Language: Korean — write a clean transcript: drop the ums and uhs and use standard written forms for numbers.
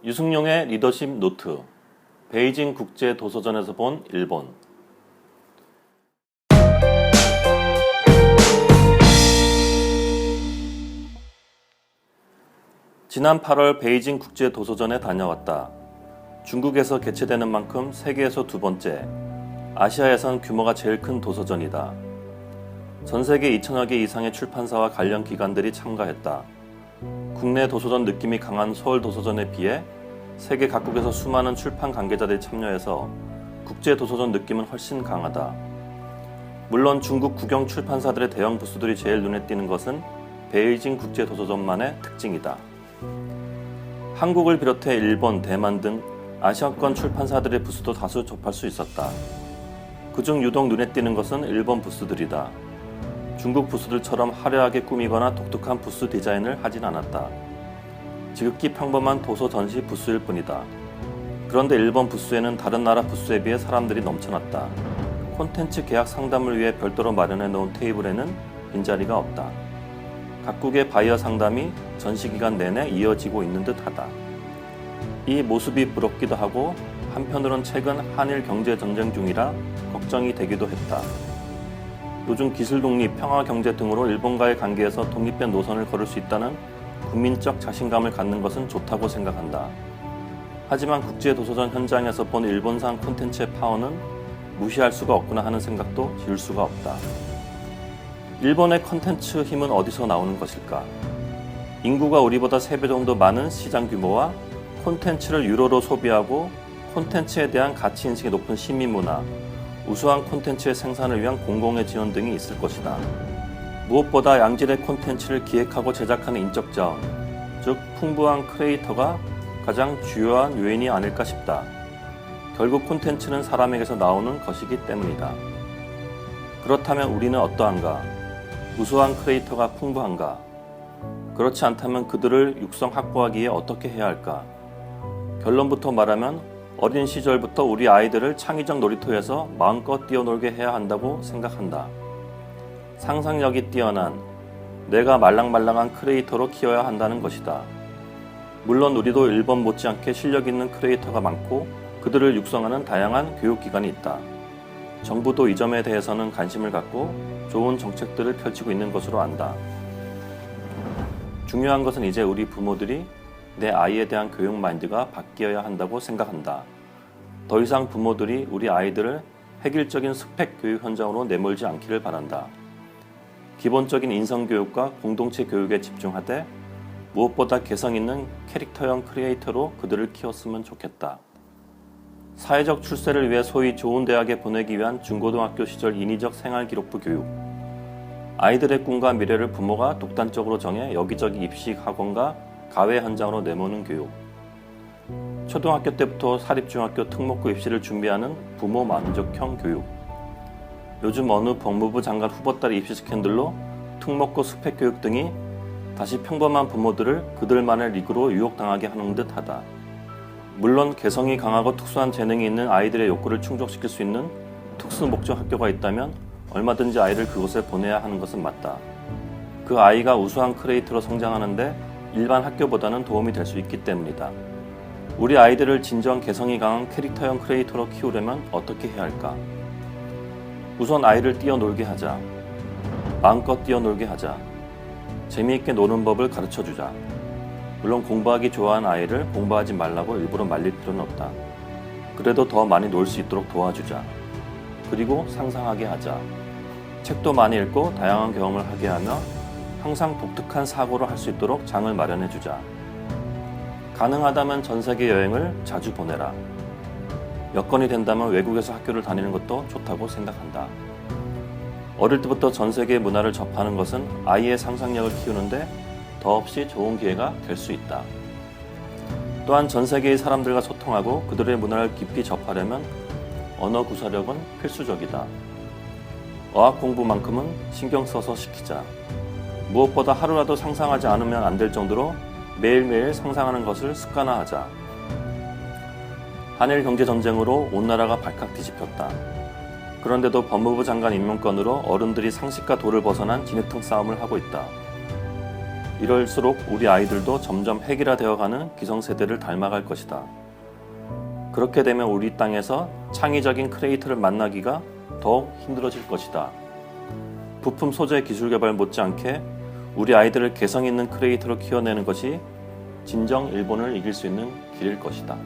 유승용의 리더십 노트, 베이징 국제 도서전에서 본 일본. 지난 8월 베이징 국제 도서전에 다녀왔다. 중국에서 개최되는 만큼 세계에서 두 번째, 아시아에선 규모가 제일 큰 도서전이다. 전 세계 2천여 개 이상의 출판사와 관련 기관들이 참가했다. 국내 도서전 느낌이 강한 서울 도서전에 비해 세계 각국에서 수많은 출판 관계자들이 참여해서 국제 도서전 느낌은 훨씬 강하다. 물론 중국 국영 출판사들의 대형 부스들이 제일 눈에 띄는 것은 베이징 국제 도서전만의 특징이다. 한국을 비롯해 일본, 대만 등 아시아권 출판사들의 부스도 다수 접할 수 있었다. 그중 유독 눈에 띄는 것은 일본 부스들이다. 중국 부스들처럼 화려하게 꾸미거나 독특한 부스 디자인을 하진 않았다. 지극히 평범한 도서 전시 부스일 뿐이다. 그런데 일본 부스에는 다른 나라 부스에 비해 사람들이 넘쳐났다. 콘텐츠 계약 상담을 위해 별도로 마련해 놓은 테이블에는 빈자리가 없다. 각국의 바이어 상담이 전시 기간 내내 이어지고 있는 듯하다. 이 모습이 부럽기도 하고 한편으론 최근 한일 경제 전쟁 중이라 걱정이 되기도 했다. 요즘 기술 독립, 평화 경제 등으로 일본과의 관계에서 독립된 노선을 걸을 수 있다는 국민적 자신감을 갖는 것은 좋다고 생각한다. 하지만 국제도서전 현장에서 본 일본산 콘텐츠의 파워는 무시할 수가 없구나 하는 생각도 지울 수가 없다. 일본의 콘텐츠 힘은 어디서 나오는 것일까? 인구가 우리보다 3배 정도 많은 시장 규모와 콘텐츠를 유료로 소비하고 콘텐츠에 대한 가치인식이 높은 시민문화, 우수한 콘텐츠의 생산을 위한 공공의 지원 등이 있을 것이다. 무엇보다 양질의 콘텐츠를 기획하고 제작하는 인적 자원, 즉 풍부한 크리에이터가 가장 주요한 요인이 아닐까 싶다. 결국 콘텐츠는 사람에게서 나오는 것이기 때문이다. 그렇다면 우리는 어떠한가? 우수한 크리에이터가 풍부한가? 그렇지 않다면 그들을 육성 확보하기에 어떻게 해야 할까? 결론부터 말하면 어린 시절부터 우리 아이들을 창의적 놀이터에서 마음껏 뛰어놀게 해야 한다고 생각한다. 상상력이 뛰어난, 내가 말랑말랑한 크리에이터로 키워야 한다는 것이다. 물론 우리도 일본 못지않게 실력 있는 크리에이터가 많고 그들을 육성하는 다양한 교육기관이 있다. 정부도 이 점에 대해서는 관심을 갖고 좋은 정책들을 펼치고 있는 것으로 안다. 중요한 것은 이제 우리 부모들이 내 아이에 대한 교육 마인드가 바뀌어야 한다고 생각한다. 더 이상 부모들이 우리 아이들을 획일적인 스펙 교육 현장으로 내몰지 않기를 바란다. 기본적인 인성교육과 공동체 교육에 집중하되 무엇보다 개성 있는 캐릭터형 크리에이터로 그들을 키웠으면 좋겠다. 사회적 출세를 위해 소위 좋은 대학에 보내기 위한 중고등학교 시절 인위적 생활기록부 교육. 아이들의 꿈과 미래를 부모가 독단적으로 정해 여기저기 입시 학원과 가외 현장으로 내모는 교육. 초등학교 때부터 사립중학교 특목고 입시를 준비하는 부모 만족형 교육. 요즘 어느 법무부 장관 후보딸의 입시 스캔들로 특목고 스펙 교육 등이 다시 평범한 부모들을 그들만의 리그로 유혹당하게 하는 듯하다. 물론 개성이 강하고 특수한 재능이 있는 아이들의 욕구를 충족시킬 수 있는 특수 목적 학교가 있다면 얼마든지 아이를 그곳에 보내야 하는 것은 맞다. 그 아이가 우수한 크리에이터로 성장하는데 일반 학교보다는 도움이 될 수 있기 때문이다. 우리 아이들을 진정 개성이 강한 캐릭터형 크리에이터로 키우려면 어떻게 해야 할까? 우선 아이를 뛰어놀게 하자. 마음껏 뛰어놀게 하자. 재미있게 노는 법을 가르쳐주자. 물론 공부하기 좋아하는 아이를 공부하지 말라고 일부러 말릴 필요는 없다. 그래도 더 많이 놀 수 있도록 도와주자. 그리고 상상하게 하자. 책도 많이 읽고 다양한 경험을 하게 하며 항상 독특한 사고를 할 수 있도록 장을 마련해주자. 가능하다면 전 세계 여행을 자주 보내라. 여건이 된다면 외국에서 학교를 다니는 것도 좋다고 생각한다. 어릴 때부터 전 세계의 문화를 접하는 것은 아이의 상상력을 키우는데 더없이 좋은 기회가 될 수 있다. 또한 전 세계의 사람들과 소통하고 그들의 문화를 깊이 접하려면 언어 구사력은 필수적이다. 어학 공부만큼은 신경 써서 시키자. 무엇보다 하루라도 상상하지 않으면 안 될 정도로 매일매일 상상하는 것을 습관화하자. 한일 경제전쟁으로 온 나라가 발칵 뒤집혔다. 그런데도 법무부 장관 임명권으로 어른들이 상식과 도를 벗어난 진흙탕 싸움을 하고 있다. 이럴수록 우리 아이들도 점점 핵이라 되어가는 기성세대를 닮아갈 것이다. 그렇게 되면 우리 땅에서 창의적인 크리에이터를 만나기가 더욱 힘들어질 것이다. 부품 소재 기술 개발 못지않게 우리 아이들을 개성 있는 크리에이터로 키워내는 것이 진정 일본을 이길 수 있는 길일 것이다.